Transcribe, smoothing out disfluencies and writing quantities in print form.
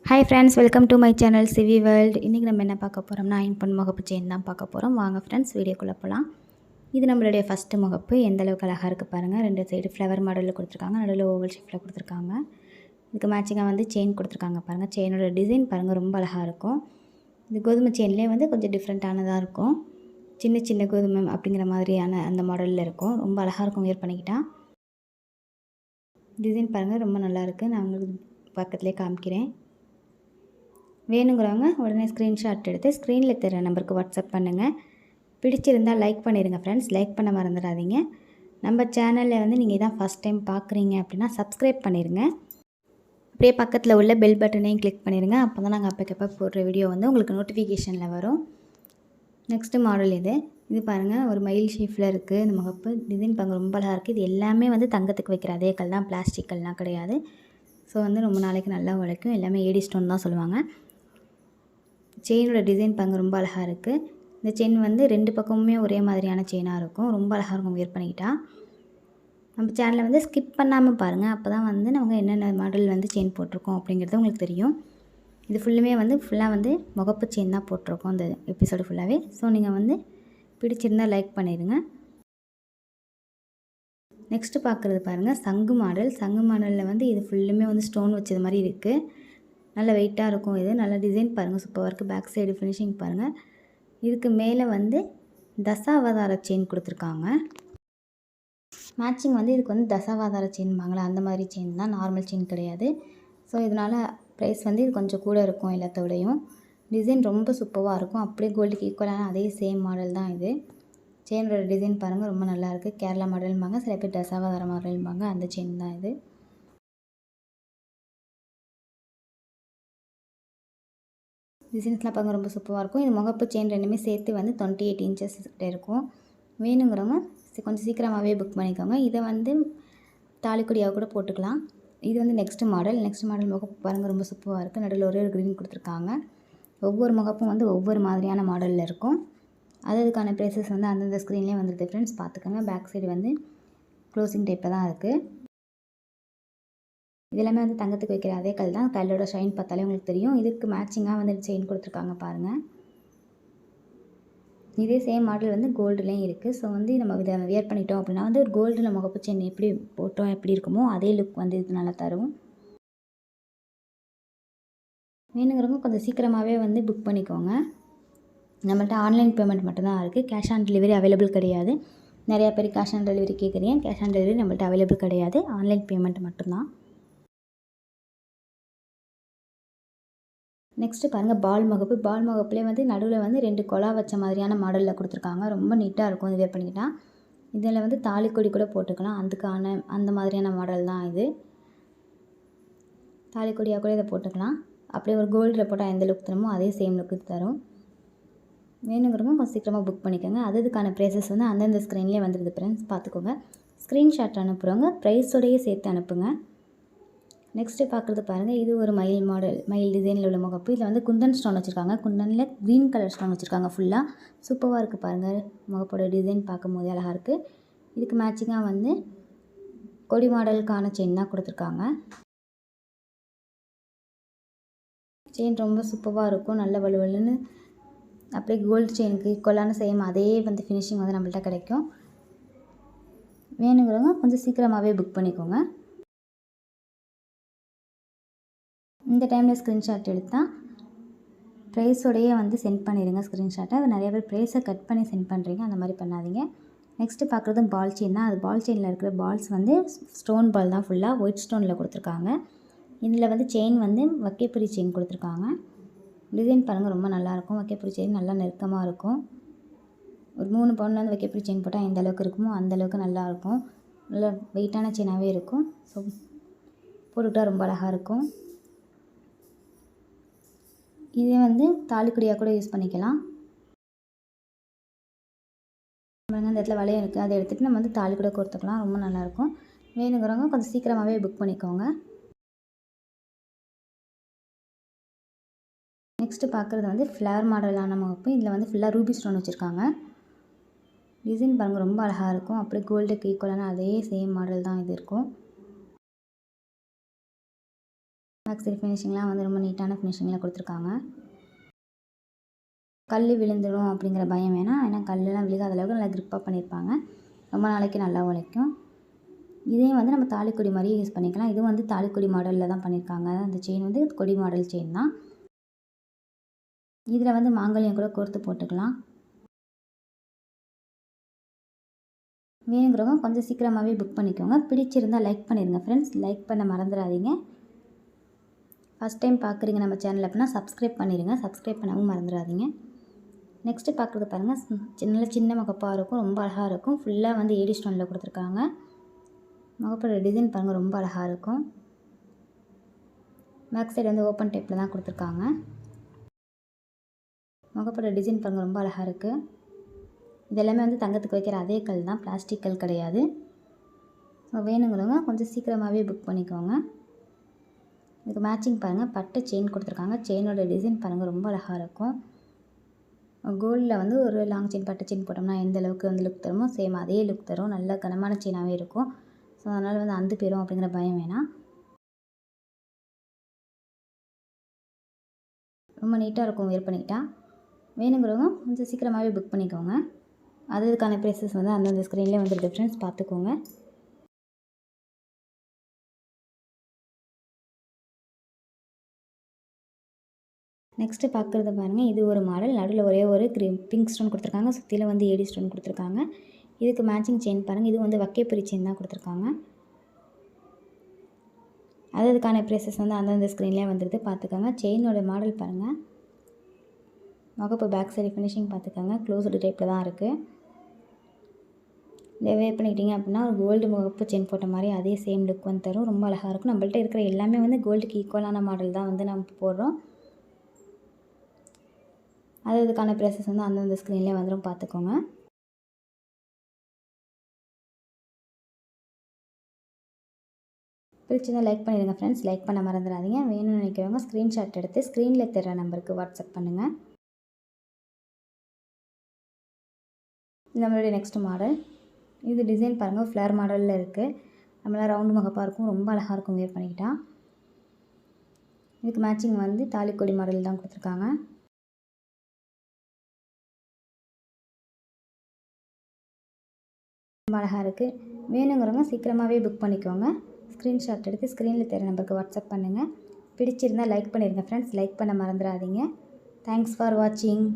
Hi friends, welcome to my channel Sivi World. இன்னைக்கு நம்ம என்ன பார்க்க போறோம்னா Impon முகப்பு செயின் தான் பார்க்க போறோம். வாங்க फ्रेंड्स வீடியோக்குள்ள போலாம். இது நம்மளுடைய ஃபர்ஸ்ட் முகப்பு. எந்த அளவுக்கு அழகா இருக்கு பாருங்க. ரெண்டு சைடு ஃப்ளவர் மாடல்ல கொடுத்திருக்காங்க. நடுவுல ஓவல் ஷேப்ல கொடுத்திருக்காங்க. இதுக்கு மேட்சிங்கா வந்து செயின் கொடுத்திருக்காங்க பாருங்க. செயினோட டிசைன் பாருங்க ரொம்ப அழகா இருக்கும். இந்த கோதுமை செயின்லயே வந்து கொஞ்சம் டிஃபரண்டானதா இருக்கும். சின்ன சின்ன கோதுமை அப்படிங்கிற மாதிரியான அந்த மாடல்ல இருக்கும். ரொம்ப அழகா இருக்கும் வியர் பண்ணிக்கிட்டா. டிசைன் பாருங்க ரொம்ப நல்லா இருக்கு. நான் உங்களுக்கு பக்கத்துலயே காமிக்கிறேன். வேணுங்கிறவங்க உடனே ஸ்க்ரீன்ஷாட் எடுத்து ஸ்க்ரீனில் தெரிய நம்பருக்கு வாட்ஸ்அப் பண்ணுங்கள். பிடிச்சிருந்தால் லைக் பண்ணிடுங்க ஃப்ரெண்ட்ஸ். லைக் பண்ண மறந்துடாதீங்க. நம்ம சேனலில் வந்து நீங்கள் இதான் ஃபஸ்ட் டைம் பார்க்குறீங்க அப்படின்னா சப்ஸ்கிரைப் பண்ணிடுங்க. அப்படியே பக்கத்தில் உள்ள பெல் பட்டனையும் கிளிக் பண்ணிடுங்க. அப்போ தான் நாங்கள் அப்போக்கப்போ போடுற வீடியோ வந்து உங்களுக்கு நோட்டிஃபிகேஷனில் வரும். நெக்ஸ்ட்டு மாடல் இது பாருங்கள் ஒரு மயில் ஷேப்பில் இருக்குது. இந்த முகப்பு டிசைன் பாருங்கள் ரொம்ப அழகாக இருக்குது. இது எல்லாமே வந்து தங்கத்துக்கு வைக்கிற அதே கல் தான், பிளாஸ்டிக் கல்லாம் கிடையாது. ஸோ வந்து ரொம்ப நாளைக்கு நல்லா உழைக்கும். எல்லாமே ஏடி ஸ்டோன் தான் சொல்லுவாங்க. செயினோட டிசைன் பாருங்க ரொம்ப அழகாக இருக்குது. இந்த செயின் வந்து ரெண்டு பக்கமுமே ஒரே மாதிரியான செயினாக இருக்கும். ரொம்ப அழகாக இருக்கும் வியர் பண்ணிக்கிட்டா. நம்ம சேனலை வந்து ஸ்கிப் பண்ணாமல் பாருங்கள். அப்போ தான் வந்து நாங்கள் என்னென்ன மாடல் வந்து செயின் போட்டிருக்கோம் அப்படிங்கிறது உங்களுக்கு தெரியும். இது ஃபுல்லாக வந்து முகப்பு செயின் தான் போட்டிருக்கோம் அந்த எபிசோடு ஃபுல்லாகவே. ஸோ நீங்கள் வந்து பிடிச்சிருந்தால் லைக் பண்ணிடுங்க. நெக்ஸ்ட்டு பார்க்குறது பாருங்கள் சங்கு மாடல். சங்கு மாடலில் வந்து இது ஃபுல்லுமே வந்து ஸ்டோன் வச்சது மாதிரி இருக்குது. நல்ல வெயிட்டாக இருக்கும். இது நல்ல டிசைன் பாருங்கள் சூப்பராக இருக்குது. பேக் சைடு ஃபினிஷிங் பாருங்கள். இதுக்கு மேலே வந்து தசாவதார செயின் கொடுத்துருக்காங்க. மேட்சிங் வந்து இதுக்கு வந்து தசாவதார செயின்பாங்களா அந்த மாதிரி செயின் தான், நார்மல் செயின் கிடையாது. ஸோ இதனால் ப்ரைஸ் வந்து இது கொஞ்சம் கூட இருக்கும் எல்லாத்தோடையும். டிசைன் ரொம்ப சூப்பராக இருக்கும். அப்படியே கோல்டுக்கு ஈக்குவலான அதே சேம் மாடல் தான் இது. செயினோட டிசைன் பாருங்கள் ரொம்ப நல்லாயிருக்கு. கேரளா மாடல்பாங்க, சில பேர் தசாவதார மாடல்பாங்க. அந்த செயின் தான் இது. டிசைன்ஸ்லாம் பாருங்கள் ரொம்ப சூப்பராக இருக்கும். இது முகப்பு செயின் ரெண்டுமே சேர்த்து வந்து 28 இன்ச்சஸ் கிட்ட இருக்கும். வேணுங்கிறவங்க கொஞ்சம் சீக்கிரமாகவே புக் பண்ணிக்கோங்க. இதை வந்து தாலிக்கொடியாக கூட போட்டுக்கலாம். இது வந்து நெக்ஸ்ட் மாடல் முகப்பு பாருங்கள் ரொம்ப சூப்பராக இருக்குது. நடுவில் ஒரே ஒரு க்ரீன் கொடுத்துருக்காங்க. ஒவ்வொரு முகப்பும் வந்து ஒவ்வொரு மாதிரியான மாடலில் இருக்கும். அதுக்கான ப்ரைஸஸ் வந்து அந்தந்த ஸ்க்ரீன்லேயே வந்துடுது ஃப்ரெண்ட்ஸ், பார்த்துக்கோங்க. பேக் சைடு வந்து க்ளோசிங் டைப்பில் தான் இருக்குது. இது எல்லாமே வந்து தங்கத்துக்கு வைக்கிற அதே கல் தான். கல்லோட ஷைன் பார்த்தாலே உங்களுக்கு தெரியும். இதுக்கு மேட்சிங்காக வந்து செயின் கொடுத்துருக்காங்க பாருங்கள். இதே சேம் மாடல் வந்து கோல்டுலேயும் இருக்குது. ஸோ வந்து நம்ம இதை வியர் பண்ணிட்டோம் அப்படின்னா வந்து ஒரு கோல்டில் முகப்பு செயின் எப்படி போட்டோம் எப்படி இருக்குமோ அதே லுக் வந்து இது நல்லா தரும். வேணுங்கிறவங்க கொஞ்சம் சீக்கிரமாகவே வந்து புக் பண்ணிக்கோங்க. நம்மள்ட்ட ஆன்லைன் பேமெண்ட் மட்டும்தான் இருக்குது. கேஷ் ஆன் டெலிவரி அவைலபிள் கிடையாது. நிறையா பேர் கேஷ் ஆன் டெலிவரி கேட்குறீங்க. கேஷ் ஆன் டெலிவரி நம்மள்ட்ட அவைலபிள் கிடையாது. ஆன்லைன் பேமெண்ட் மட்டும்தான். நெக்ஸ்ட்டு பாருங்கள் பால் முகப்புலேயே வந்து நடுவில் வந்து 2 கொலா வச்ச மாதிரியான மாடலில் கொடுத்துருக்காங்க. ரொம்ப நீட்டாக இருக்கும் இது வியர் பண்ணிக்கிட்டால். இதில் வந்து தாலிக்கொடி கூட போட்டுக்கலாம். அதுக்கான அந்த மாதிரியான மாடல் தான் இது. தாலிக்கொடியாக கூட இதை போட்டுக்கலாம். அப்படியே ஒரு கோல்டில் போட்டால் எந்த லுக் தருமோ அதே சேம் லுக்கு தரும். வேணுங்கிறவங்க கொஞ்சம் சீக்கிரமாக புக் பண்ணிக்கோங்க. அதுக்கான ப்ரைஸஸ் வந்து அந்தந்த ஸ்க்ரீன்லேயே வந்துடுது ஃப்ரெண்ட்ஸ், பார்த்துக்கோங்க. ஸ்க்ரீன்ஷாட் அனுப்புகிறவங்க ப்ரைஸோடையே சேர்த்து அனுப்புங்க. நெக்ஸ்ட்டு பார்க்குறது பாருங்கள். இது ஒரு மயில் மாடல், மயில் டிசைனில் உள்ள முகப்பு. இதில் வந்து குந்தன் ஸ்டோன் வச்சுருக்காங்க. குந்தனில் க்ரீன் கலர் ஸ்டோன் வச்சுருக்காங்க ஃபுல்லாக. சூப்பராக இருக்குது பாருங்கள். முகப்போட டிசைன் பார்க்கும்போது அழகாக இருக்குது. இதுக்கு மேட்சிங்காக வந்து கொடி மாடலுக்கான செயின் தான் கொடுத்துருக்காங்க. செயின் ரொம்ப சூப்பராக இருக்கும். நல்ல வலுவலுன்னு அப்படியே கோல்டு செயினுக்கு ஈக்குவலான சேம் அதே வந்து ஃபினிஷிங் வந்து நம்மள்ட்ட கிடைக்கும். வேணுங்கிறவங்க கொஞ்சம் சீக்கிரமாகவே புக் பண்ணிக்கோங்க. இந்த டைமில் ஸ்க்ரீன்ஷாட் எடுத்தால் ப்ரைஸோடையே வந்து சென்ட் பண்ணிடுங்க ஸ்க்ரீன்ஷாட்டை. நிறைய பேர் ப்ரைஸை கட் பண்ணி சென்ட் பண்ணுறீங்க, அந்த மாதிரி பண்ணாதீங்க. நெக்ஸ்ட்டு பார்க்குறது பால் செயின் தான். அது பால் செயினில் இருக்கிற பால்ஸ் வந்து ஸ்டோன் பால் தான், ஃபுல்லாக ஒயிட் ஸ்டோனில் கொடுத்துருக்காங்க. இதில் வந்து செயின் வந்து வக்கைப்பொறி செயின் கொடுத்துருக்காங்க. டிசைன் பாருங்கள் ரொம்ப நல்லாயிருக்கும். வக்கைப்பொறி செயின் நல்லா நெருக்கமாக இருக்கும். ஒரு 3 பவுனில் வந்து வக்கைப்பொறி செயின் போட்டால் எந்த அளவுக்கு இருக்குமோ அந்தளவுக்கு நல்லாயிருக்கும். நல்லா வெயிட்டான செயினாகவே இருக்கும். ஸோ போட்டுக்கிட்டால் ரொம்ப அழகாக இருக்கும். இதே வந்து தாலிக்கொடியாக கூட யூஸ் பண்ணிக்கலாம். அந்த இடத்துல வளையம் இருக்குது, அதை எடுத்துகிட்டு நம்ம வந்து தாலி கூட கோர்த்துக்கலாம். ரொம்ப நல்லாயிருக்கும். வேணுங்கிறவங்க கொஞ்சம் சீக்கிரமாகவே புக் பண்ணிக்கோங்க. நெக்ஸ்ட்டு பார்க்குறது வந்து ஃப்ளவர் மாடலான முகப்பு. இதில் வந்து ஃபுல்லாக ரூபி ஸ்டோன் வச்சுருக்காங்க. டிசைன் பாருங்கள் ரொம்ப அழகாக இருக்கும். அப்படியே கோல்டுக்கு ஈக்குவலான அதே சேம் மாடல் தான் இது இருக்கும். பேக் சைடு ஃபினிஷிங்லாம் வந்து ரொம்ப நீட்டான ஃபினிஷிங்கில் கொடுத்துருக்காங்க. கல் விழுந்துடும் அப்படிங்கிற பயம் வேணாம். ஏன்னா கல்லெலாம் விழுகாத அளவுக்கு நல்லா க்ரிப்பாக பண்ணியிருப்பாங்க. ரொம்ப நாளைக்கு நல்லா உழைக்கும். இதையும் வந்து நம்ம தாலிக்கொடி மாதிரியே யூஸ் பண்ணிக்கலாம். இதுவும் வந்து தாலிக்கொடி மாடலில் தான் பண்ணியிருக்காங்க. அந்த செயின் வந்து கொடி மாடல் செயின் தான். இதில் வந்து மாங்கல்யம் கூட கோர்த்து போட்டுக்கலாம். வேணுங்கிறவங்க கொஞ்சம் சீக்கிரமாகவே புக் பண்ணிக்கோங்க. பிடிச்சிருந்தால் லைக் பண்ணிடுங்க ஃப்ரெண்ட்ஸ். லைக் பண்ண மறந்துடாதீங்க. ஃபஸ்ட் டைம் பார்க்குறீங்க நம்ம சேனல் அப்படின்னா சப்ஸ்கிரைப் பண்ணிடுங்க. சப்ஸ்கிரைப் பண்ணவும் மறந்துடாதீங்க. நெக்ஸ்ட்டு பார்க்குறது பாருங்கள், நல்ல சின்ன முகப்பாக இருக்கும். ரொம்ப அழகாக இருக்கும். ஃபுல்லாக வந்து ஏடி ஸ்டோனில் கொடுத்துருக்காங்க. முகப்போட டிசைன் பாருங்கள், ரொம்ப அழகாக இருக்கும். பேக் சைடு வந்து ஓப்பன் டைப்பில் தான் கொடுத்துருக்காங்க. முகப்போட டிசைன் பாருங்கள், ரொம்ப அழகாக இருக்குது. இதெல்லாமே வந்து தங்கத்துக்கு வைக்கிற அதே கல் தான், பிளாஸ்டிக் கல் கிடையாது. ஸோ வேணுங்கிறவங்க கொஞ்சம் சீக்கிரமாகவே புக் பண்ணிக்கோங்க. இதுக்கு மேட்சிங் பாருங்கள், பட்டு செயின் கொடுத்துருக்காங்க. செயினோட டிசைன் பாருங்கள், ரொம்ப அழகாக இருக்கும். கோல்டில் வந்து ஒரு லாங் செயின் பட்டு செயின் போட்டோம்னா எந்த அளவுக்கு வந்து லுக் தருமோ சேம் அதே லுக் தரும். நல்ல கனமான செயினாகவே இருக்கும். ஸோ அதனால் வந்து அந்து போயிடும் அப்படிங்கிற பயம் வேணாம். ரொம்ப நீட்டாக இருக்கும் வேர் பண்ணிக்கிட்டா. வேணுங்கிறவங்க கொஞ்சம் சீக்கிரமாகவே புக் பண்ணிக்கோங்க. அதுக்கான ப்ரைஸஸ் வந்து அந்தந்த ஸ்க்ரீன்லேயே வந்துருக்கு ஃப்ரெண்ட்ஸ், பார்த்துக்கோங்க. நெக்ஸ்ட்டு பார்க்குறது பாருங்கள், இது ஒரு மாடல். நடுவில் ஒரே ஒரு பிங்க் ஸ்டோன் கொடுத்துருக்காங்க. சுற்றில வந்து ஏடி ஸ்டோன் கொடுத்துருக்காங்க. இதுக்கு மேட்சிங் செயின் பாருங்கள், இது வந்து வக்கைப்பொறி செயின் தான் கொடுத்துருக்காங்க. அதுக்கான ப்ரைஸஸ் வந்து அந்தந்த ஸ்க்ரீன்லேயே வந்துடுது, பார்த்துக்கோங்க. செயினோட மாடல் பாருங்கள், முகப்பு பேக் சைடு ஃபினிஷிங் பார்த்துக்கோங்க. க்ளோஸ்டு டைப்பில் தான் இருக்குது. இதை வேர் பண்ணிக்கிட்டிங்க அப்படின்னா ஒரு கோல்டு முகப்பு செயின் போட்ட மாதிரி அதே சேம் லுக் வந்து தரும். ரொம்ப அழகாக இருக்கும். நம்மள்ட்ட இருக்கிற எல்லாமே வந்து கோல்டுக்கு ஈக்குவலான மாடல் தான் வந்து நம்ம போடுறோம். அதுக்கான ப்ரைஸஸ் வந்து அந்தந்த ஸ்க்ரீன்லேயே வந்துடும், பார்த்துக்கோங்க. பிடிச்சிருந்தால் லைக் பண்ணிடுங்க ஃப்ரெண்ட்ஸ். லைக் பண்ண மறந்துடாதீங்க. வேணும்னு நினைக்கிறவங்க ஸ்க்ரீன்ஷாட் எடுத்து ஸ்க்ரீனில் தர நம்பருக்கு வாட்ஸ்அப் பண்ணுங்கள். நம்மளுடைய நெக்ஸ்ட் மாடல், இது டிசைன் பாருங்கள், ஃப்ளவர் மாடலில் இருக்குது. நம்மளாம் ரவுண்டு முகப்பாக இருக்கும். ரொம்ப அழகாக இருக்கும் வேர் பண்ணிக்கிட்டா. இதுக்கு மேட்சிங் வந்து தாலிக்கொடி மாடல் தான் கொடுத்துருக்காங்க. ரொம்ப அழகாக இருக்குது. வேணுங்கிறவங்க சீக்கிரமாகவே புக் பண்ணிக்கோங்க. ஸ்க்ரீன்ஷாட் எடுத்து ஸ்க்ரீனில் தர நம்பருக்கு வாட்ஸ்அப் பண்ணுங்கள். பிடிச்சிருந்தால் லைக் பண்ணிடுங்க ஃப்ரெண்ட்ஸ். லைக் பண்ண மறந்துடாதீங்க. தேங்க்ஸ் ஃபார் வாட்சிங்.